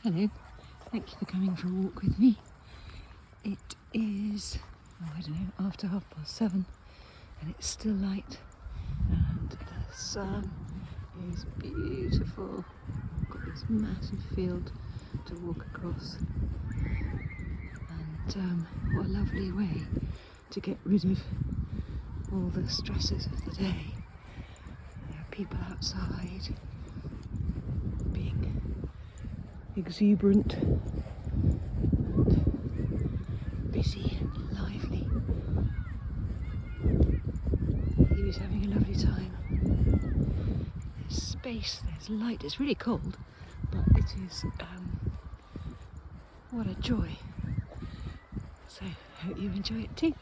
Hello, thank you for coming for a walk with me. It is, I don't know, after 7:30 and it's still light and the sun is beautiful. I've got this massive field to walk across and what a lovely way to get rid of all the stresses of the day. There are people outside being exuberant and busy and lively. He's having a lovely time. There's space, there's light. It's really cold, but it is what a joy. So I hope you enjoy it too.